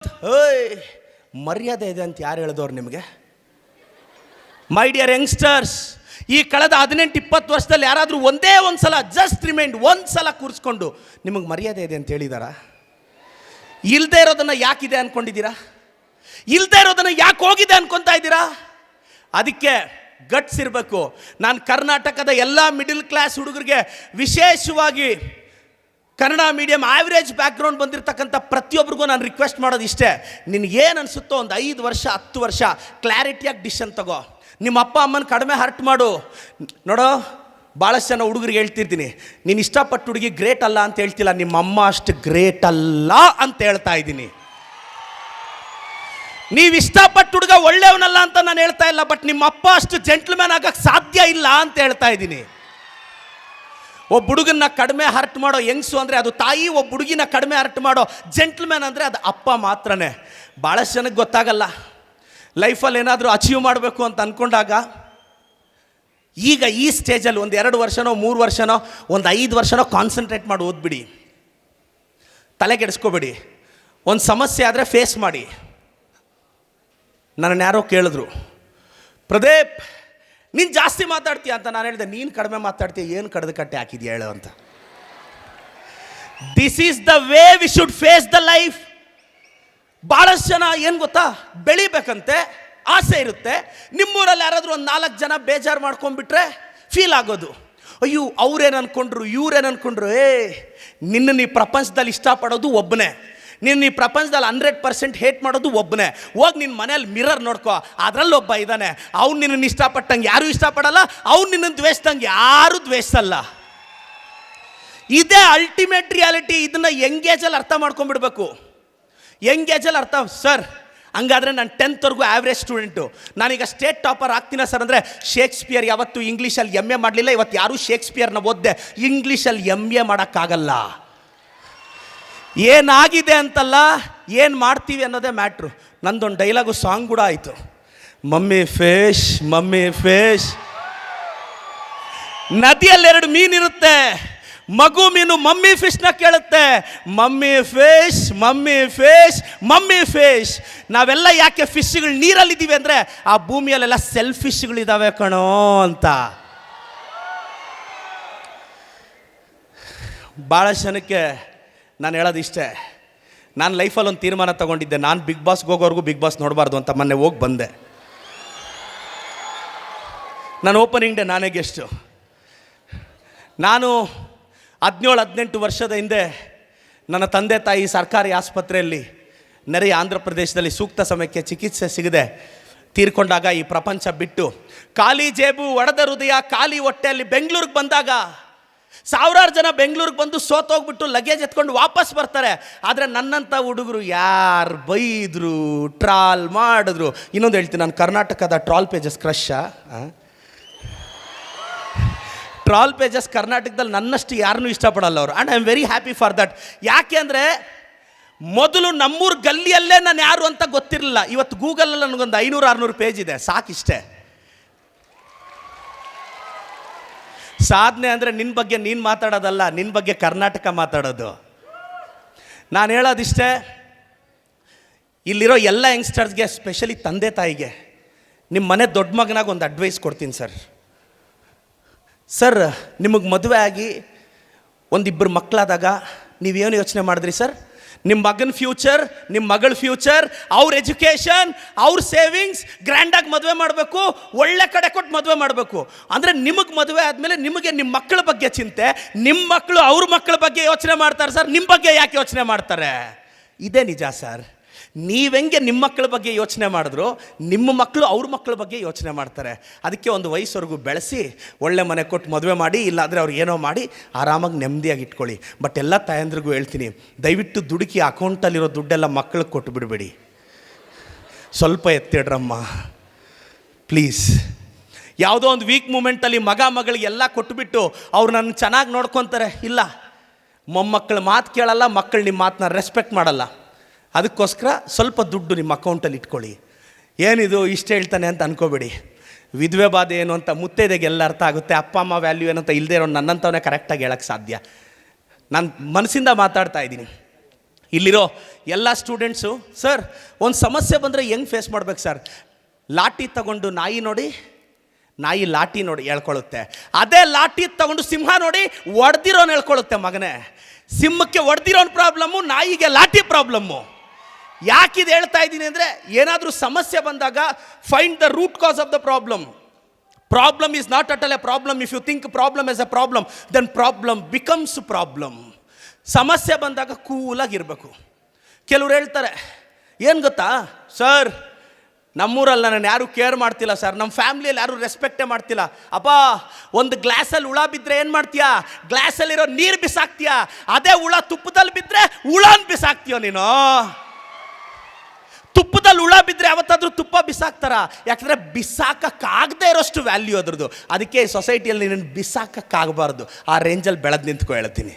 ಹೇಯ್, ಮರ್ಯಾದೆ ಇದೆ ಅಂತ ಯಾರು ಹೇಳಿದವ್ರು ನಿಮಗೆ? ಮೈ ಡಿಯರ್ ಯಂಗ್ಸ್ಟರ್ಸ್, ಈ ಕಳೆದ 18-20 ವರ್ಷದಲ್ಲಿ ಯಾರಾದರೂ ಒಂದೇ ಒಂದು ಸಲ ಜಸ್ಟ್ ರಿಮೈಂಡ್ ಒಂದು ಸಲ ಕೂರಿಸ್ಕೊಂಡು ನಿಮಗೆ ಮರ್ಯಾದೆ ಇದೆ ಅಂತ ಹೇಳಿದಾರಾ? ಇಲ್ಲದೆ ಇರೋದನ್ನು ಯಾಕಿದೆ ಅಂದ್ಕೊಂಡಿದ್ದೀರಾ? ಇಲ್ಲದೆ ಇರೋದನ್ನು ಯಾಕೆ ಹೋಗಿದೆ ಅನ್ಕೊತಾ ಇದ್ದೀರಾ? ಅದಕ್ಕೆ ಗಟ್ಸ್ ಇರಬೇಕು. ನಾನು ಕರ್ನಾಟಕದ ಎಲ್ಲ ಮಿಡಿಲ್ ಕ್ಲಾಸ್ ಹುಡುಗರಿಗೆ, ವಿಶೇಷವಾಗಿ ಕನ್ನಡ ಮೀಡಿಯಂ ಆವ್ರೇಜ್ ಬ್ಯಾಕ್ಗ್ರೌಂಡ್ ಬಂದಿರತಕ್ಕಂಥ ಪ್ರತಿಯೊಬ್ಬರಿಗೂ ನಾನು ರಿಕ್ವೆಸ್ಟ್ ಮಾಡೋದು ಇಷ್ಟೇ. ನಿನಗೇನು ಅನಿಸುತ್ತೋ ಒಂದು 5 ವರ್ಷ 10 ವರ್ಷ ಕ್ಲಾರಿಟಿಯಾಗಿ ಡಿಸಿಷನ್ ತಗೋ. ನಿಮ್ಮ ಅಪ್ಪ ಅಮ್ಮನ ಕಡಿಮೆ ಹರ್ಟ್ ಮಾಡು. ನೋಡೋ, ಭಾಳಷ್ಟು ಜನ ಹುಡುಗರಿಗೆ ಹೇಳ್ತಿರ್ತೀನಿ, ನೀನು ಇಷ್ಟಪಟ್ಟು ಹುಡುಗಿ ಗ್ರೇಟ್ ಅಲ್ಲ ಅಂತ ಹೇಳ್ತಿಲ್ಲ, ನಿಮ್ಮ ಅಮ್ಮ ಅಷ್ಟು ಗ್ರೇಟ್ ಅಲ್ಲ ಅಂತ ಹೇಳ್ತಾ ಇದ್ದೀನಿ. ನೀವು ಇಷ್ಟಪಟ್ಟು ಹುಡುಗ ಒಳ್ಳೆಯವನಲ್ಲ ಅಂತ ನಾನು ಹೇಳ್ತಾ ಇಲ್ಲ, ಬಟ್ ನಿಮ್ಮ ಅಪ್ಪ ಅಷ್ಟು ಜೆಂಟ್ಲ್ಮ್ಯಾನ್ ಆಗಕ್ಕೆ ಸಾಧ್ಯ ಇಲ್ಲ ಅಂತ ಹೇಳ್ತಾ ಇದ್ದೀನಿ. ಒಬ್ಬ ಹುಡುಗನ್ನ ಕಡಿಮೆ ಹರ್ಟ್ ಮಾಡೋ ಯಂಗ್ಸು ಅಂದರೆ ಅದು ತಾಯಿ, ಒಬ್ಬ ಹುಡುಗಿನ ಕಡಿಮೆ ಹರ್ಟ್ ಮಾಡೋ ಜೆಂಟ್ಲ್ಮ್ಯಾನ್ ಅಂದರೆ ಅದು ಅಪ್ಪ ಮಾತ್ರನೇ. ಭಾಳಷ್ಟು ಜನಕ್ಕೆ ಗೊತ್ತಾಗಲ್ಲ. ಲೈಫಲ್ಲಿ ಏನಾದರೂ ಅಚೀವ್ ಮಾಡಬೇಕು ಅಂತ ಅಂದ್ಕೊಂಡಾಗ ಈಗ ಈ ಸ್ಟೇಜಲ್ಲಿ ಒಂದು 2 ವರ್ಷನೋ 3 ವರ್ಷನೋ ಒಂದು 5 ವರ್ಷನೋ ಕಾನ್ಸಂಟ್ರೇಟ್ ಮಾಡಿ ಓದ್ಬಿಡಿ. ತಲೆಗೆಡಿಸ್ಕೋಬೇಡಿ. ಒಂದು ಸಮಸ್ಯೆ ಆದರೆ ಫೇಸ್ ಮಾಡಿ. ನನ್ನನ್ನು ಯಾರೋ ಕೇಳಿದ್ರು, ಪ್ರದೀಪ್ ನೀನು ಜಾಸ್ತಿ ಮಾತಾಡ್ತೀಯ ಅಂತ. ನಾನು ಹೇಳಿದೆ, ನೀನು ಕಡಿಮೆ ಮಾತಾಡ್ತೀಯ, ಏನು ಕಡ್ದು ಕಟ್ಟೆ ಹಾಕಿದ್ಯಾ ಹೇಳು ಅಂತ. This is the way we should face the life. ಭಾಳಷ್ಟು ಜನ ಏನು ಗೊತ್ತಾ, ಬೆಳಿಬೇಕಂತೆ ಆಸೆ ಇರುತ್ತೆ. ನಿಮ್ಮೂರಲ್ಲಿ ಯಾರಾದರೂ ಒಂದು 4 ಜನ ಬೇಜಾರು ಮಾಡ್ಕೊಂಡ್ಬಿಟ್ರೆ ಫೀಲ್ ಆಗೋದು, ಅಯ್ಯೋ ಅವ್ರೇನು ಅಂದ್ಕೊಂಡ್ರು ಇವ್ರೇನು ಅಂದ್ಕೊಂಡ್ರು. ನಿನ್ನ ಈ ಪ್ರಪಂಚದಲ್ಲಿ ಇಷ್ಟಪಡೋದು ಒಬ್ಬನೇ, ನಿನ್ನ ಈ ಪ್ರಪಂಚದಲ್ಲಿ 100% ಹೇಟ್ ಮಾಡೋದು ಒಬ್ಬನೇ. ಹೋಗಿ ನಿನ್ನ ಮನೇಲಿ ಮಿರರ್ ನೋಡ್ಕೋ, ಅದರಲ್ಲಿ ಒಬ್ಬ ಇದ್ದಾನೆ. ಅವ್ನು ನಿನ್ನನ್ನು ಇಷ್ಟಪಟ್ಟಂಗೆ ಯಾರೂ ಇಷ್ಟಪಡಲ್ಲ, ಅವ್ನು ನಿನ್ನನ್ನು ದ್ವೇಷಿದಂಗೆ ಯಾರೂ ದ್ವೇಷಿಸಲ್ಲ. ಇದೇ ಅಲ್ಟಿಮೇಟ್ ರಿಯಾಲಿಟಿ. ಇದನ್ನು ಯಂಗೇಜಲ್ಲಿ ಅರ್ಥ ಮಾಡ್ಕೊಂಡ್ಬಿಡ್ಬೇಕು. ಯಂಗೇಜಲ್ಲಿ ಅರ್ಥ. ಸರ್ ಹಂಗಾದರೆ ನಾನು 10th ಆವ್ರೇಜ್ ಸ್ಟೂಡೆಂಟು, ನಾನೀಗ ಸ್ಟೇಟ್ ಟಾಪರ್ ಆಗ್ತೀನ ಸರ್ ಅಂದರೆ, ಶೇಕ್ಸ್ಪಿಯರ್ ಯಾವತ್ತು ಇಂಗ್ಲೀಷಲ್ಲಿ MA ಮಾಡಲಿಲ್ಲ. ಇವತ್ತು ಯಾರೂ ಶೇಕ್ಸ್ಪಿಯರ್ನ ಓದ್ದೆ ಇಂಗ್ಲೀಷಲ್ಲಿ MA ಮಾಡೋಕ್ಕಾಗಲ್ಲ. ಏನಾಗಿದೆ ಅಂತಲ್ಲ, ಏನು ಮಾಡ್ತೀವಿ ಅನ್ನೋದೇ ಮ್ಯಾಟ್ರು. ನಂದೊಂದು ಡೈಲಾಗು ಸಾಂಗ್ ಕೂಡ ಆಯಿತು, ಮಮ್ಮಿ ಫೇಶ್ ಮಮ್ಮಿ ಫೇಶ್. ನದಿಯಲ್ಲಿ 2 ಮೀನಿರುತ್ತೆ, ಮಗು ಮೀನು ಮಮ್ಮಿ ಫಿಶ್ನ ಕೇಳುತ್ತೆ, mummy fish mummy fish mummy fish. ನಾವೆಲ್ಲ ಯಾಕೆ ಫಿಶ್ಗಳು ನೀರಲ್ಲಿದ್ದೀವಿ ಅಂದರೆ, ಆ ಭೂಮಿಯಲ್ಲೆಲ್ಲ ಸೆಲ್ಫಿಶ್ಗಳಿದ್ದಾವೆ ಕಣೋ ಅಂತ. ಭಾಳ ಜನಕ್ಕೆ ನಾನು ಹೇಳೋದು ಇಷ್ಟೇ. ನಾನು ಲೈಫಲ್ಲಿ ಒಂದು ತೀರ್ಮಾನ ತೊಗೊಂಡಿದ್ದೆ, ನಾನು ಬಿಗ್ ಬಾಸ್ಗೆ ಹೋಗೋವರೆಗೂ ಬಿಗ್ ಬಾಸ್ ನೋಡಬಾರ್ದು ಅಂತ. ಮೊನ್ನೆ ಹೋಗಿ ಬಂದೆ. ನಾನು ಓಪನಿಂಗ್ ಡೇ ನಾನೇ ಗೆಸ್ಟು. ನಾನು 17-18 ವರ್ಷದ ಹಿಂದೆ ನನ್ನ ತಂದೆ ತಾಯಿ ಸರ್ಕಾರಿ ಆಸ್ಪತ್ರೆಯಲ್ಲಿ ನೆರೆಯ ಆಂಧ್ರ ಪ್ರದೇಶದಲ್ಲಿ ಸೂಕ್ತ ಸಮಯಕ್ಕೆ ಚಿಕಿತ್ಸೆ ಸಿಗದೆ ತೀರ್ಕೊಂಡಾಗ ಈ ಪ್ರಪಂಚ ಬಿಟ್ಟು ಖಾಲಿ ಜೇಬು, ಒಡೆದ ಹೃದಯ, ಖಾಲಿ ಹೊಟ್ಟೆಯಲ್ಲಿ ಬೆಂಗಳೂರಿಗೆ ಬಂದಾಗ, 1000 ಜನ ಬೆಂಗಳೂರಿಗೆ ಬಂದು ಸೋತೋಗ್ಬಿಟ್ಟು ಲಗೇಜ್ ಎತ್ಕೊಂಡು ವಾಪಸ್ ಬರ್ತಾರೆ. ಆದರೆ ನನ್ನಂಥ ಹುಡುಗರು ಯಾರು ಬೈದರು, ಟ್ರಾಲ್ ಮಾಡಿದ್ರು. ಇನ್ನೊಂದು ಹೇಳ್ತೀನಿ, ನಾನು ಕರ್ನಾಟಕದ ಟ್ರಾಲ್ ಪೇಜಸ್ ಕ್ರಶ್ಶಾ. ಟ್ರಾಲ್ ಪೇಜಸ್ ಕರ್ನಾಟಕದಲ್ಲಿ ನನ್ನಷ್ಟು ಯಾರನ್ನೂ ಇಷ್ಟಪಡಲ್ಲ ಅವರು. And I am very happy for that. ಯಾಕೆ ಅಂದರೆ, ಮೊದಲು ನಮ್ಮೂರು ಗಲ್ಲಿಯಲ್ಲೇ ನಾನು ಯಾರು ಅಂತ ಗೊತ್ತಿರಲಿಲ್ಲ. ಇವತ್ತು ಗೂಗಲಲ್ಲಿ ನನಗೊಂದು 500-600 ಪೇಜ್ ಇದೆ, ಸಾಕಿಷ್ಟೇ. ಸಾಧನೆ ಅಂದರೆ ನಿನ್ನ ಬಗ್ಗೆ ನೀನು ಮಾತಾಡೋದಲ್ಲ, ನಿನ್ನ ಬಗ್ಗೆ ಕರ್ನಾಟಕ ಮಾತಾಡೋದು. ನಾನು ಹೇಳೋದಿಷ್ಟೇ, ಇಲ್ಲಿರೋ ಎಲ್ಲ ಯಂಗ್ಸ್ಟರ್ಸ್ಗೆ, ಸ್ಪೆಷಲಿ ತಂದೆ ತಾಯಿಗೆ, ನಿಮ್ಮ ಮನೆ ದೊಡ್ಡ ಮಗನಾಗ ಒಂದು ಅಡ್ವೈಸ್ ಕೊಡ್ತೀನಿ ಸರ್. ನಿಮಗೆ ಮದುವೆ ಆಗಿ 1-2 ಮಕ್ಕಳಾದಾಗ ನೀವೇನು ಯೋಚನೆ ಮಾಡಿದ್ರಿ ಸರ್? ನಿಮ್ಮ ಮಗನ ಫ್ಯೂಚರ್, ನಿಮ್ಮ ಮಗಳ ಫ್ಯೂಚರ್, ಅವ್ರ ಎಜುಕೇಷನ್, ಅವ್ರ ಸೇವಿಂಗ್ಸ್, ಗ್ರ್ಯಾಂಡಾಗಿ ಮದುವೆ ಮಾಡಬೇಕು, ಒಳ್ಳೆ ಕಡೆ ಕೊಟ್ಟು ಮದುವೆ ಮಾಡಬೇಕು. ಅಂದರೆ ನಿಮಗೆ ಮದುವೆ ಆದಮೇಲೆ ನಿಮಗೆ ನಿಮ್ಮ ಮಕ್ಕಳ ಬಗ್ಗೆ ಚಿಂತೆ, ನಿಮ್ಮ ಮಕ್ಕಳು ಅವ್ರ ಮಕ್ಕಳ ಬಗ್ಗೆ ಯೋಚನೆ ಮಾಡ್ತಾರೆ ಸರ್. ನಿಮ್ಮ ಬಗ್ಗೆ ಯಾಕೆ ಯೋಚನೆ ಮಾಡ್ತಾರೆ? ಇದೇ ನಿಜ ಸರ್. ನೀವೆಂಗೆ ನಿಮ್ಮ ಮಕ್ಕಳ ಬಗ್ಗೆ ಯೋಚನೆ ಮಾಡಿದ್ರು, ನಿಮ್ಮ ಮಕ್ಕಳು ಅವ್ರ ಮಕ್ಕಳ ಬಗ್ಗೆ ಯೋಚನೆ ಮಾಡ್ತಾರೆ. ಅದಕ್ಕೆ ಒಂದು ವಯಸ್ಸವರೆಗೂ ಬೆಳೆಸಿ ಒಳ್ಳೆ ಮನೆ ಕೊಟ್ಟು ಮದುವೆ ಮಾಡಿ, ಇಲ್ಲಾಂದರೆ ಅವ್ರು ಏನೋ ಮಾಡಿ ಆರಾಮಾಗಿ ನೆಮ್ಮದಿಯಾಗಿ ಇಟ್ಕೊಳ್ಳಿ. ಬಟ್ ಎಲ್ಲ ತಾಯಂದ್ರಿಗೂ ಹೇಳ್ತೀನಿ, ದಯವಿಟ್ಟು ದುಡುಕಿ ಅಕೌಂಟಲ್ಲಿರೋ ದುಡ್ಡೆಲ್ಲ ಮಕ್ಕಳಿಗೆ ಕೊಟ್ಟು ಬಿಡಬೇಡಿ. ಸ್ವಲ್ಪ ಎತ್ತಿಡ್ರಮ್ಮ ಪ್ಲೀಸ್. ಯಾವುದೋ ಒಂದು ವೀಕ್ ಮೂಮೆಂಟಲ್ಲಿ ಮಗಳಿಗೆ ಎಲ್ಲ ಕೊಟ್ಟುಬಿಟ್ಟು ಅವ್ರು ನನ್ನ ಚೆನ್ನಾಗಿ ನೋಡ್ಕೊತಾರೆ. ಇಲ್ಲ, ಮೊಮ್ಮಕ್ಕಳ ಮಾತು ಕೇಳಲ್ಲ, ಮಕ್ಕಳು ನಿಮ್ಮ ಮಾತನ್ನ ರೆಸ್ಪೆಕ್ಟ್ ಮಾಡಲ್ಲ. ಅದಕ್ಕೋಸ್ಕರ ಸ್ವಲ್ಪ ದುಡ್ಡು ನಿಮ್ಮ ಅಕೌಂಟಲ್ಲಿ ಇಟ್ಕೊಳ್ಳಿ. ಏನಿದು ಇಷ್ಟು ಹೇಳ್ತಾನೆ ಅಂತ ಅನ್ಕೋಬೇಡಿ. ವಿಧವೆ ಬಾಧೆ ಏನು ಅಂತ ಮುತ್ತೈದೆಗೆಲ್ಲ ಅರ್ಥ ಆಗುತ್ತೆ. ಅಪ್ಪ ಅಮ್ಮ ವ್ಯಾಲ್ಯೂ ಏನು ಅಂತ ಇಲ್ಲದೆ ಇರೋ ನನ್ನಂಥವನ್ನೇ ಕರೆಕ್ಟಾಗಿ ಹೇಳೋಕ್ಕೆ ಸಾಧ್ಯ. ನಾನು ಮನಸ್ಸಿಂದ ಮಾತಾಡ್ತಾ ಇದ್ದೀನಿ. ಇಲ್ಲಿರೋ ಎಲ್ಲ ಸ್ಟೂಡೆಂಟ್ಸು ಸರ್ ಒಂದು ಸಮಸ್ಯೆ ಬಂದರೆ ಹೆಂಗೆ ಫೇಸ್ ಮಾಡ್ಬೇಕು ಸರ್? ಲಾಠಿ ತಗೊಂಡು ನಾಯಿ ನೋಡಿ, ನಾಯಿ ಲಾಠಿ ನೋಡಿ ಹೇಳ್ಕೊಳ್ಳುತ್ತೆ. ಅದೇ ಲಾಠಿ ತಗೊಂಡು ಸಿಂಹ ನೋಡಿ ಹೊಡೆದಿರೋನು ಹೇಳ್ಕೊಳ್ಳುತ್ತೆ. ಮಗನೇ, ಸಿಂಹಕ್ಕೆ ಹೊಡೆದಿರೋನ್ ಪ್ರಾಬ್ಲಮ್ಮು, ನಾಯಿಗೆ ಲಾಠಿ ಪ್ರಾಬ್ಲಮ್ಮು. ಯಾಕಿದು ಹೇಳ್ತಾ ಇದ್ದೀನಿ ಅಂದರೆ, ಏನಾದರೂ ಸಮಸ್ಯೆ ಬಂದಾಗ find the root cause of the problem. Problem is not at all a problem. If you think problem as a problem, then problem becomes problem. ಸಮಸ್ಯೆ ಬಂದಾಗ ಕೂಲಾಗಿರಬೇಕು. ಕೆಲವ್ರು ಹೇಳ್ತಾರೆ, ಏನು ಗೊತ್ತಾ ಸರ್, ನಮ್ಮೂರಲ್ಲಿ ನಾನು ಯಾರೂ ಕೇರ್ ಮಾಡ್ತಿಲ್ಲ ಸರ್, ನಮ್ಮ ಫ್ಯಾಮ್ಲಿಯಲ್ಲಿ ಯಾರೂ ರೆಸ್ಪೆಕ್ಟೇ ಮಾಡ್ತಿಲ್ಲ. ಅಪ್ಪ, ಒಂದು ಗ್ಲಾಸಲ್ಲಿ ಹುಳ ಬಿದ್ದರೆ ಏನು ಮಾಡ್ತೀಯಾ? ಗ್ಲಾಸಲ್ಲಿರೋ ನೀರು ಬಿಸಾಕ್ತೀಯಾ? ಅದೇ ಹುಳ ತುಪ್ಪದಲ್ಲಿ ಬಿದ್ದರೆ ಹುಳನ ಬಿಸಾಕ್ತೀಯೋ ನೀನು? ತುಪ್ಪದಲ್ಲಿ ಹುಳ ಬಿದ್ದರೆ ಯಾವತ್ತಾದ್ರೂ ತುಪ್ಪ ಬಿಸಾಕ್ತಾರ? ಯಾಕಂದರೆ ಬಿಸಾಕಕ್ಕಾಗದೇ ಇರೋಷ್ಟು ವ್ಯಾಲ್ಯೂ ಅದ್ರದ್ದು. ಅದಕ್ಕೆ ಸೊಸೈಟಿಯಲ್ಲಿ ನೀನು ಬಿಸಾಕಕ್ಕಾಗಬಾರ್ದು. ಆ ರೇಂಜಲ್ಲಿ ಬೆಳೆದು ನಿಂತ್ಕೊ ಹೇಳ್ತೀನಿ.